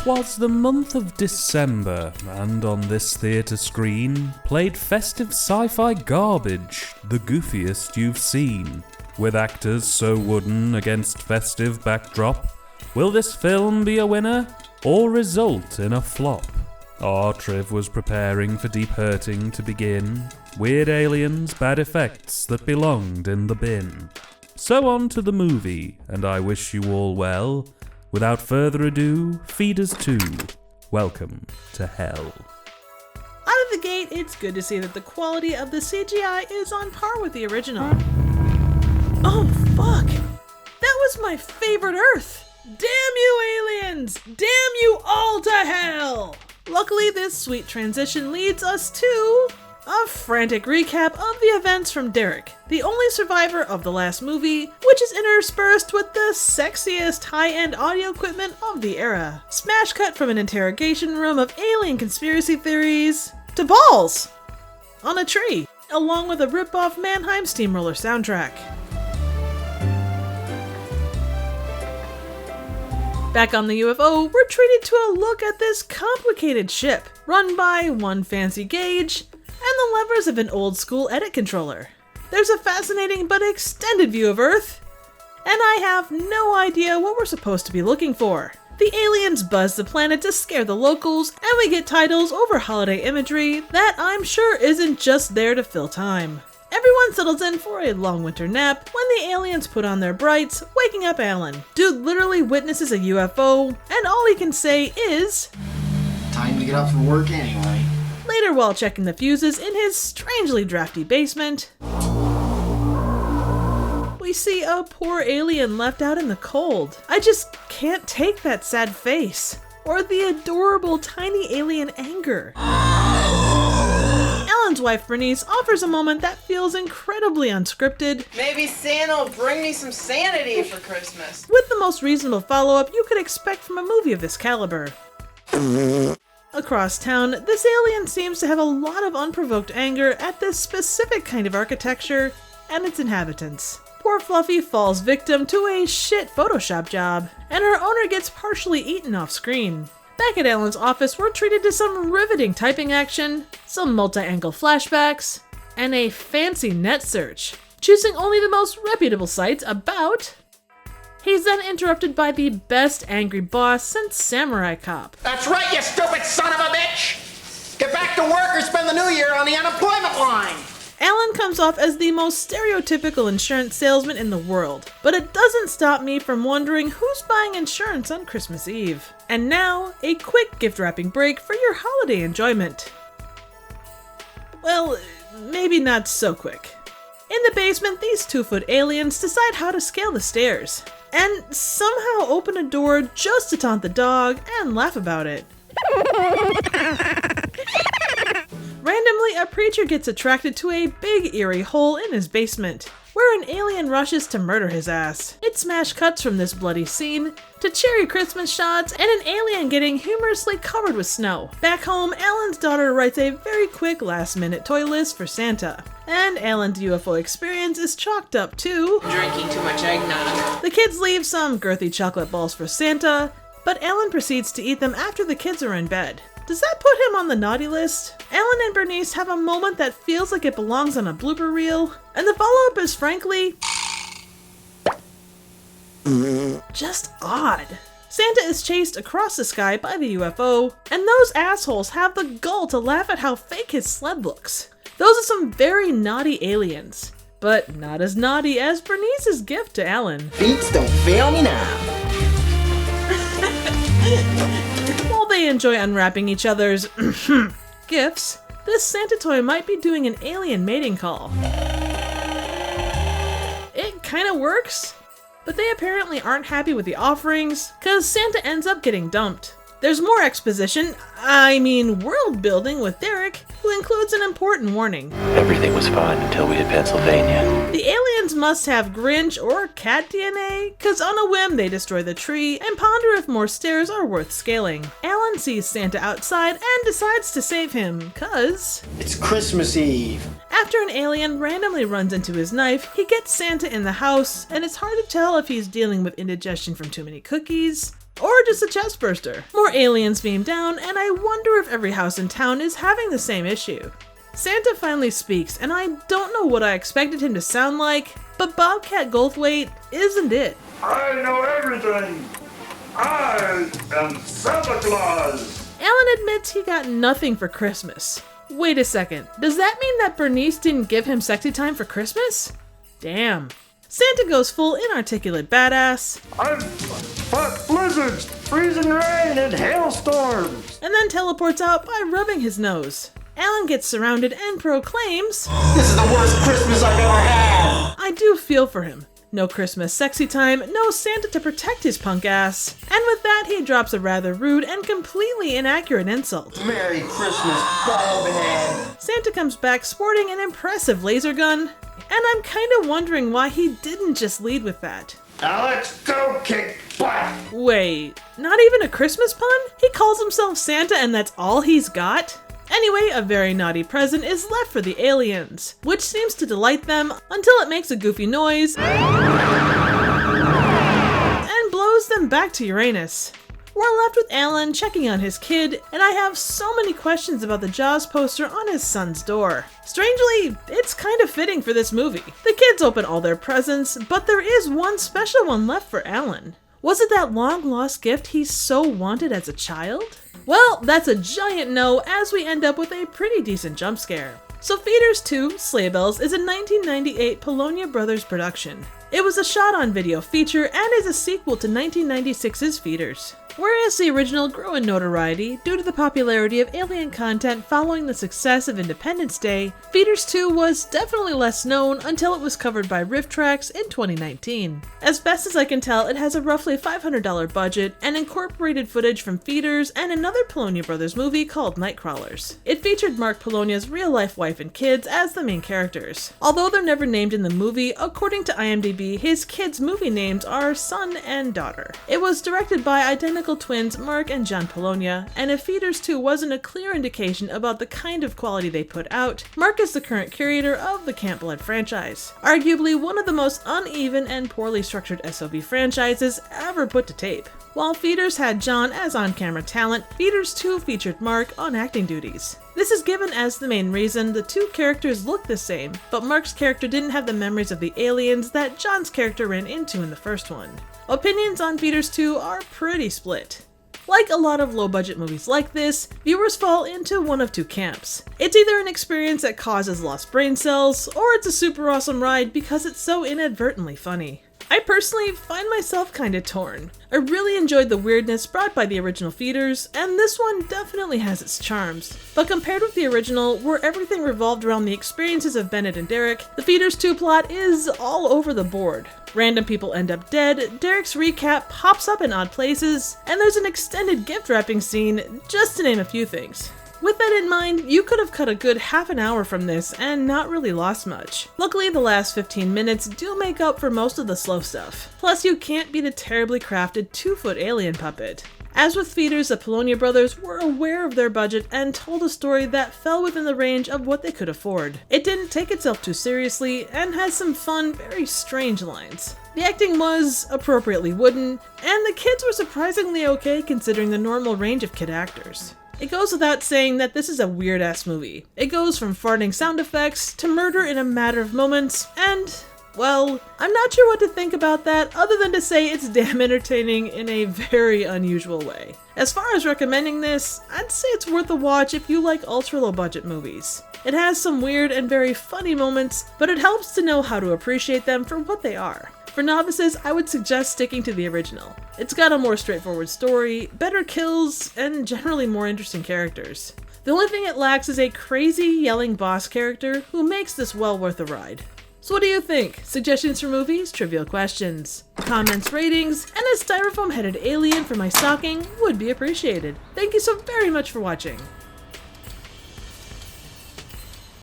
'Twas the month of December, and on this theatre screen played festive sci-fi garbage, the goofiest you've seen. With actors so wooden against festive backdrop, will this film be a winner, or result in a flop? Our Triv was preparing for deep hurting to begin. Weird aliens, bad effects that belonged in the bin. So on to the movie, and I wish you all well. Without further ado, feed us to Welcome to Hell. Out of the gate, it's good to see that the quality of the CGI is on par with the original. Oh fuck! That was my favorite Earth! Damn you aliens! Damn you all to hell! Luckily, this sweet transition leads us to a frantic recap of the events from Derek, the only survivor of the last movie, which is interspersed with the sexiest high-end audio equipment of the era. Smash cut from an interrogation room of alien conspiracy theories to balls on a tree, along with a rip-off Mannheim Steamroller soundtrack. Back on the UFO, we're treated to a look at this complicated ship, run by one fancy gauge, and the levers of an old-school edit controller. There's a fascinating but extended view of Earth, and I have no idea what we're supposed to be looking for. The aliens buzz the planet to scare the locals, and we get titles over holiday imagery that I'm sure isn't just there to fill time. Everyone settles in for a long winter nap when the aliens put on their brights, waking up Alan. Dude literally witnesses a UFO, and all he can say is, "Time to get up for work anyway." Later, while checking the fuses in his strangely drafty basement, we see a poor alien left out in the cold. I just can't take that sad face, or the adorable tiny alien anger. Alan's wife Bernice offers a moment that feels incredibly unscripted. Maybe Santa will bring me some sanity for Christmas. With the most reasonable follow-up you could expect from a movie of this caliber. Across town, this alien seems to have a lot of unprovoked anger at this specific kind of architecture and its inhabitants. Poor Fluffy falls victim to a shit Photoshop job, and her owner gets partially eaten off screen. Back at Alan's office, we're treated to some riveting typing action, some multi-angle flashbacks, and a fancy net search, choosing only the most reputable sites about. He's then interrupted by the best angry boss since Samurai Cop. That's right, you stupid son of a bitch! Get back to work or spend the new year on the unemployment line! Alan comes off as the most stereotypical insurance salesman in the world, but it doesn't stop me from wondering who's buying insurance on Christmas Eve. And now, a quick gift wrapping break for your holiday enjoyment. Well, maybe not so quick. In the basement, these 2-foot aliens decide how to scale the stairs, and somehow open a door just to taunt the dog and laugh about it. Randomly, a preacher gets attracted to a big eerie hole in his basement, where an alien rushes to murder his ass. It smash cuts from this bloody scene to cheery Christmas shots and an alien getting humorously covered with snow. Back home, Alan's daughter writes a very quick last-minute toy list for Santa, and Alan's UFO experience is chalked up to Drinking too much eggnog. the kids leave some girthy chocolate balls for Santa, but Alan proceeds to eat them after the kids are in bed. Does that put him on the naughty list? Alan and Bernice have a moment that feels like it belongs on a blooper reel, and the follow-up is frankly just odd. Santa is chased across the sky by the UFO, and those assholes have the gall to laugh at how fake his sled looks. Those are some very naughty aliens, but not as naughty as Bernice's gift to Alan. Beats don't fail me now. While they enjoy unwrapping each other's gifts, this Santa toy might be doing an alien mating call. It kinda works, but they apparently aren't happy with the offerings, cause Santa ends up getting dumped. There's more exposition, world building with Derek, who includes an important warning. Everything was fine until we hit Pennsylvania. The aliens must have Grinch or cat DNA, cause on a whim they destroy the tree and ponder if more stairs are worth scaling. Alan sees Santa outside and decides to save him, cause It's Christmas Eve. after an alien randomly runs into his knife, he gets Santa in the house, and it's hard to tell if he's dealing with indigestion from too many cookies, or just a chest burster. More aliens beam down, and I wonder if every house in town is having the same issue. Santa finally speaks, and I don't know what I expected him to sound like, but Bobcat Goldthwait isn't it. I know everything. I am Santa Claus. Alan admits he got nothing for Christmas. Wait a second, does that mean that Bernice didn't give him sexy time for Christmas? Damn. Santa goes full inarticulate badass. I've fought blizzards, freezing rain, and hailstorms. And then teleports out by rubbing his nose. Alan gets surrounded and proclaims, This is the worst Christmas I've ever had. I do feel for him. No Christmas sexy time, no Santa to protect his punk ass. And with that, he drops a rather rude and completely inaccurate insult. Merry Christmas, baldhead. Santa comes back sporting an impressive laser gun, and I'm kinda wondering why he didn't just lead with that. Now let's go kick butt. Wait, not even a Christmas pun? He calls himself Santa and that's all he's got? Anyway, a very naughty present is left for the aliens, which seems to delight them until it makes a goofy noise and blows them back to Uranus. We're left with Alan checking on his kid, and I have so many questions about the Jaws poster on his son's door. Strangely, it's kind of fitting for this movie. The kids open all their presents, but there is one special one left for Alan. Was it that long-lost gift he so wanted as a child? Well, that's a giant no, as we end up with a pretty decent jump scare. So Feeders 2, Sleigh Bells is a 1998 Polonia Brothers production. It was a shot-on-video feature and is a sequel to 1996's Feeders. Whereas the original grew in notoriety due to the popularity of alien content following the success of Independence Day, Feeders 2 was definitely less known until it was covered by Riff Tracks in 2019. As best as I can tell, it has a roughly $500 budget and incorporated footage from Feeders and another Polonia Brothers movie called Nightcrawlers. It featured Mark Polonia's real-life wife and kids as the main characters. Although they're never named in the movie, according to IMDb, his kids' movie names are son and daughter. It was directed by identical twins Mark and John Polonia, and if Feeders 2 wasn't a clear indication about the kind of quality they put out, Mark is the current curator of the Camp Blood franchise, arguably one of the most uneven and poorly structured SOB franchises ever put to tape. While Feeders had John as on-camera talent, Feeders 2 featured Mark on acting duties. This is given as the main reason the two characters look the same, but Mark's character didn't have the memories of the aliens that John's character ran into in the first one. Opinions on Feeders 2 are pretty split. Like a lot of low-budget movies like this, viewers fall into one of two camps. It's either an experience that causes lost brain cells, or it's a super awesome ride because it's so inadvertently funny. I personally find myself kinda torn. I really enjoyed the weirdness brought by the original Feeders, and this one definitely has its charms. But compared with the original, where everything revolved around the experiences of Bennett and Derek, the Feeders 2 plot is all over the board. Random people end up dead, Derek's recap pops up in odd places, and there's an extended gift wrapping scene, just to name a few things. With that in mind, you could have cut a good half an hour from this and not really lost much. Luckily, the last 15 minutes do make up for most of the slow stuff. Plus, you can't beat a terribly crafted 2-foot alien puppet. As with Feeders, the Polonia brothers were aware of their budget and told a story that fell within the range of what they could afford. It didn't take itself too seriously and has some fun, very strange lines. The acting was appropriately wooden, and the kids were surprisingly okay considering the normal range of kid actors. It goes without saying that this is a weird-ass movie. It goes from farting sound effects to murder in a matter of moments, and, well, I'm not sure what to think about that other than to say it's damn entertaining in a very unusual way. As far as recommending this, I'd say it's worth a watch if you like ultra-low budget movies. It has some weird and very funny moments, but it helps to know how to appreciate them for what they are. For novices, I would suggest sticking to the original. It's got a more straightforward story, better kills, and generally more interesting characters. The only thing it lacks is a crazy yelling boss character who makes this well worth a ride. So what do you think? Suggestions for movies, trivial questions, comments, ratings, and a styrofoam-headed alien for my stocking would be appreciated. Thank you so very much for watching.